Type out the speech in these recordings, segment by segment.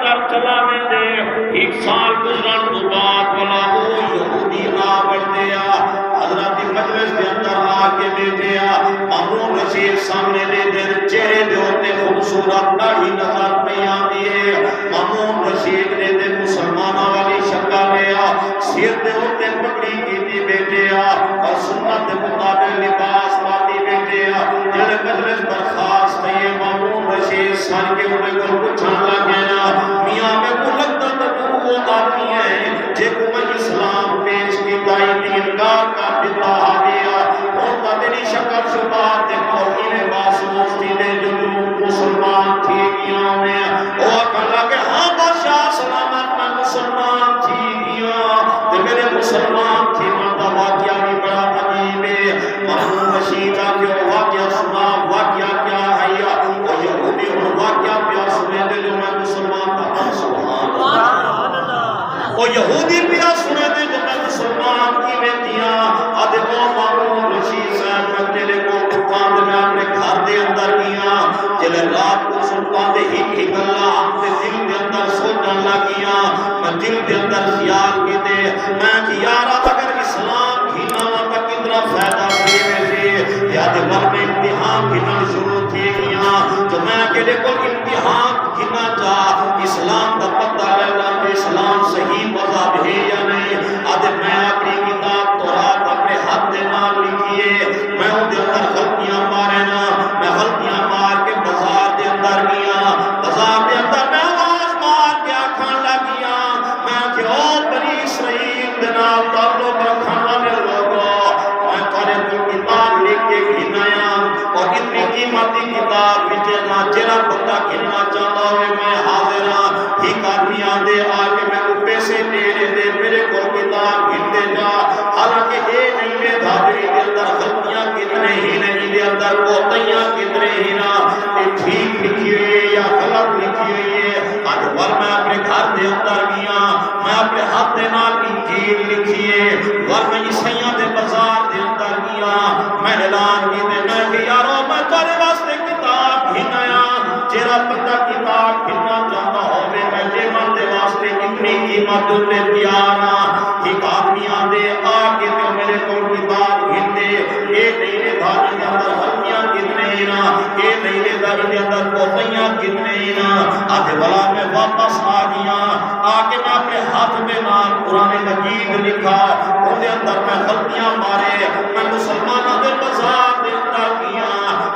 اندر چلا میں دے 1 سال گزرن تو بعد والا وہ یہودی نہ بڑھ دیا حضرت مجلس کے اندر آ کے بیٹھے مامون رشید سامنے دے دن چہرے دے ہوتے خوبصورت داڑھی نظر پہ آتی ہے مامون رشید نے دن مسلمانہ والی شکل لیا سیر دے ہوتے پکڑی کیتی بیٹھے اور سنت مطابق لباس پاتی بیٹھے جلے مجلس برخاست ہے مامون رشید سر کے اوپر کو پوچھنے لگے میاں میں کو لگتا تو وہ آدمی ہے جے کو میں اسلام پیش کی دائی دی انکار کا دیتا دیا اور تا تیری شکل شبات دے موقعی میں باسوستی دے جو مسلمان تھی گیا میں اور کہا کہ ہاں بادشاہ سلامت میں مسلمان تھی گیا تے میرے مسلمان تھی مردہ واقعہ بھی بڑا عجیب ہے مامون رشید آکے واقعہ سنا واقعہ کیا ہے اور یہودی اور واقعہ پیا سنے دے جو میں مسلمان تھا سبحان اللہ اور یہودی پیا سنے دے جو میں مسلمان کی بیٹیاں آدھے وہ مامون رشید صاحب میں تیرے کو دکان میں اپنے گھر دے اندر گیا جلے رات کو سلطان دے ہی اللہ اپنے دل دے اندر سوچنا لگیا میں دل دے اندر خیال کی دے میں کہ یارا اگر اسلام کی نامہ تک اتنا فائدہ دیے میں سے یاد بھر میں امتحان کی نام شروع تھی گیا تو میں کہ دیکھو امتحان کنا چاہ اسلام دا پتہ لگا کہ اسلام صحیح مذہب ہے یا نہیں آدھے میں اپنی کتاب تورات اپنے ہاتھ دے نال لکھیے میں ان دے اندر غلطیاں مارے نا میں غلطیاں مار کے بازار دے اندر گیا بازار دے اندر میں آواز مار کے آکھان لگیا میں کہ او بنی اسرائیل دے نال تعلق رکھن والے لوگوں میں تورے کو کتاب لکھ کے گھنایا اور اتنی قیمتی کتاب وچے نہ جرا بندہ گھننا چاہتا ہوئے میں حاضر ہاں ہی کارمیاں دے آکے میں کو پیسے دینے دے میرے کو کتاب گھن دے جا حالانکہ اے نہیں میں دھابری کے اندر غلطیاں کتنے ہی نہیں دے اندر کوتیاں کتنے ہی نہ ٹھیک لکھی ہوئی ہے یا غلط لکھی ہوئی ہے آج بھر میں اپنے گھر دے اندر گیا میں اپنے ہاتھ دے نال انجیل لکھیے ور میں عیسائیاں دے بازار دے اندر گیا میں اعلان کی دے میں کہ یارو میں تارے واسطے کتاب گھنایا جیرا بندہ کتاب گھننا چاہتا ہوئے میں جے من دے واسطے اتنی قیمت دے دیانا ایک آدمی آدھے آکے تو میرے کو کتاب گھن دے اے نہیں دھاری دے اندر غلطیاں کتنے ہی نا اے نہیں دھاری دے اندر کوتیاں کتنے ہی نا آدھے بلا میں واپس آ گیا آکے میں اپنے ہاتھ میں نام قرآن مجید لکھا ان دے اندر میں غلطیاں مارے میں مسلمانہ دے بازار دے اندر گیا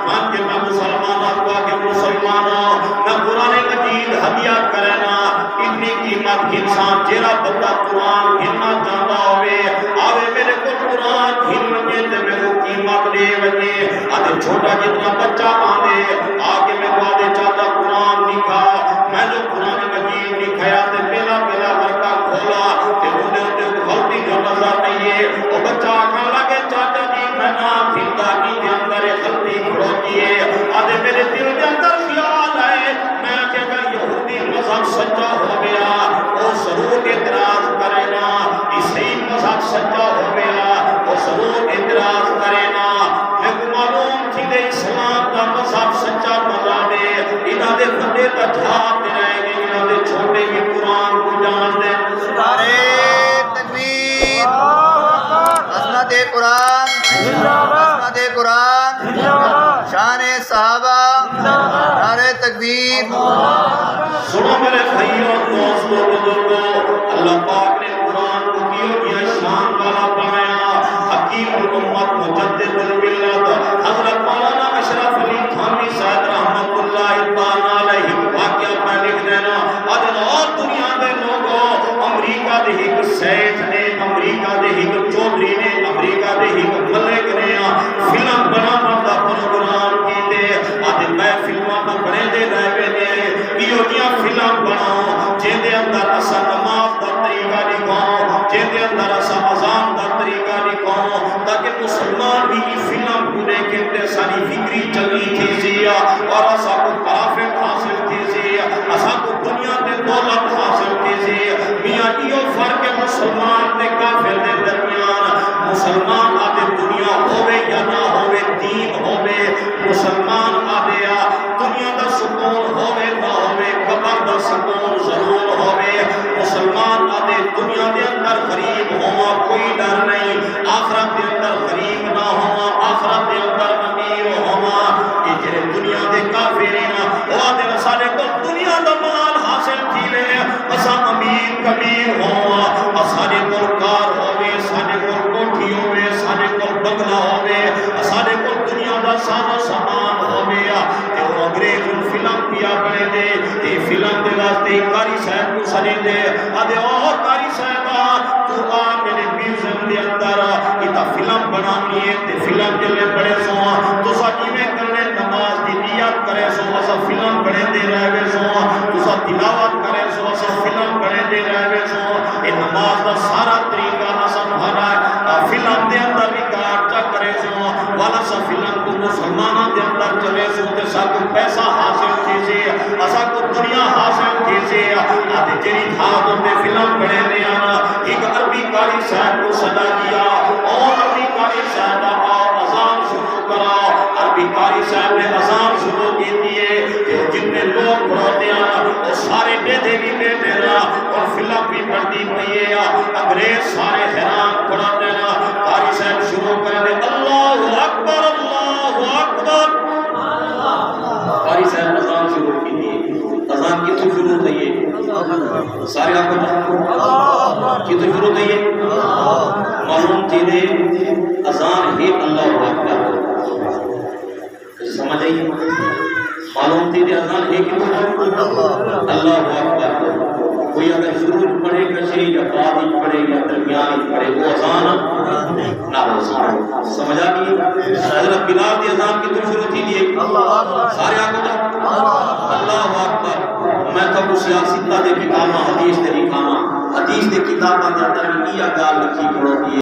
مان کے میں مسلمانہ کو آکے مسلمانہ میں قرآن مجید ہدیہ کرنا اتنی قیمت انسان جیرا بندہ قرآن گھننا چاہتا ہوئے آوے میرے کو قرآن گھن مجھے تے میں کو قیمت دے وجے آدھے چھوٹا جتنا بچہ آدھے آگے میں کو آدھے چاہتا قرآن لکھا میں جو قرآن مجید لکھایا تے پہلا پہلا ورکا کھولا کہ مجھے ہوتے غلطی جو نظر نہیں ہے وہ بچہ آکھا لگے چاہتا جی میں نام زندگی کے اندر غلطی کھڑوتی ہے آدھے میرے دل کے اندر خیال ہے میں کہ اگر یہودی مذہب سچا ہو گیا وہ ضرور اعتراض کرے نا عیسائی مذہب سچا ہو گیا وہ ضرور اعتراض کرے نا میں کو معلوم تھی کہ اسلام کا مذہب سچا مذہب ہے انہاں دے بندے تجھاب دے رہے گے انہاں دے چھوٹے بھی قرآن کو جان دے نعرہ تکبیر عظمت قرآن عظمت قرآن شان صحابہ نعرہ تکبیر سنو میرے بھائیوں دوستوں بزرگوں اللہ پاک نے قرآن کو کیا شان والا بنایا حکیم الامت مجدد الملت حضرت مولانا اشرف علی تھانوی صاحب رحمت اللہ تعالی علیہ واقعہ میں لکھ دینا اور دنیا دے لوگوں امریکہ دے ایک سیٹھ نے امریکہ دے ایک چودھری نے امریکہ دے ایک ملک نے فلم بنانا دا پروگرام کیتے آدھے میں فلموں کو بنے دے رہے نے یہ فلم بناؤ جن دے اندر اسا نماز دا طریقہ لکھاؤ جن دے اندر اسا اذان دا طریقہ لکھاؤ تاکہ مسلمان بھی یہ فلم کو دیکھیں تے ساری فکری چلی تھی اور اسا کو پرافٹ حاصل تھی اسا کو دنیا تے دولت حاصل تھی میاں یہ فرق ہے مسلمان تے کافر دے درمیان مسلمان آدھے دنیا ہوئے یا نہ ہوئے دین ہوئے مسلمان آدھے دنیا دا سکون ہوئے نہ ہوئے قبر دا سکون ضرور دے دے ادے او کاری صاحبہ تو آ میرے بیزن دے اندر اتا فلم بنانی ہے تے فلم جلے بڑے سو تو سا جیویں کرنے نماز دی نیت کرے سو اسا فلم بڑے دے رہے سو تو سا تلاوت کرے سو اسا فلم بڑے دے رہے سو اے نماز دا سارا طریقہ اسا بھرا فلم دے اندر ریکارڈ چا کرے سو والا سا فلم کو مسلمانوں دے اندر چلے سو تے سا کو پیسہ حاصل کیسے اسا کو دنیا حاصل کیسے آدھے جری دھاگ ہوتے فلم بڑے دے آنا ایک عربی کاری صاحب کو صدا دیا اور عربی کاری صاحب آؤ اذان شروع کرا عربی کاری صاحب نے اذان شروع کی دیئے جتنے لوگ پڑھوتے ہیں وہ سارے بیدے بھی بیٹھے رہا اور فلم بھی پڑھتی پڑھئے انگریز سارے حیران پڑھاتے ہیں کاری صاحب شروع کرنے اللہ اکبر اللہ اکبر کاری صاحب اذان شروع کی دیئے اذان کی تو شروع دئیے سارے آپ کو کی تو شروع دئیے معلوم چیزے اذان ہی اللہ اکبر سمجھ آئیے معلوم چیزے اذان ہی کی تو اللہ اکبر کوئی اگر شروع پڑھے کشری یا بعد پڑھے یا درمیان پڑھے وہ اذان نہ ہو سکتا سمجھ آئیے حضرت بلال دی اذان کی تو شروع تھی دیئے سارے آپ کو اللہ اکبر میں تو سیاستہ دے کتاباں حدیث دے لکھانا حدیث دے کتاباں دے اندر بھی یہ گال لکھی پڑھو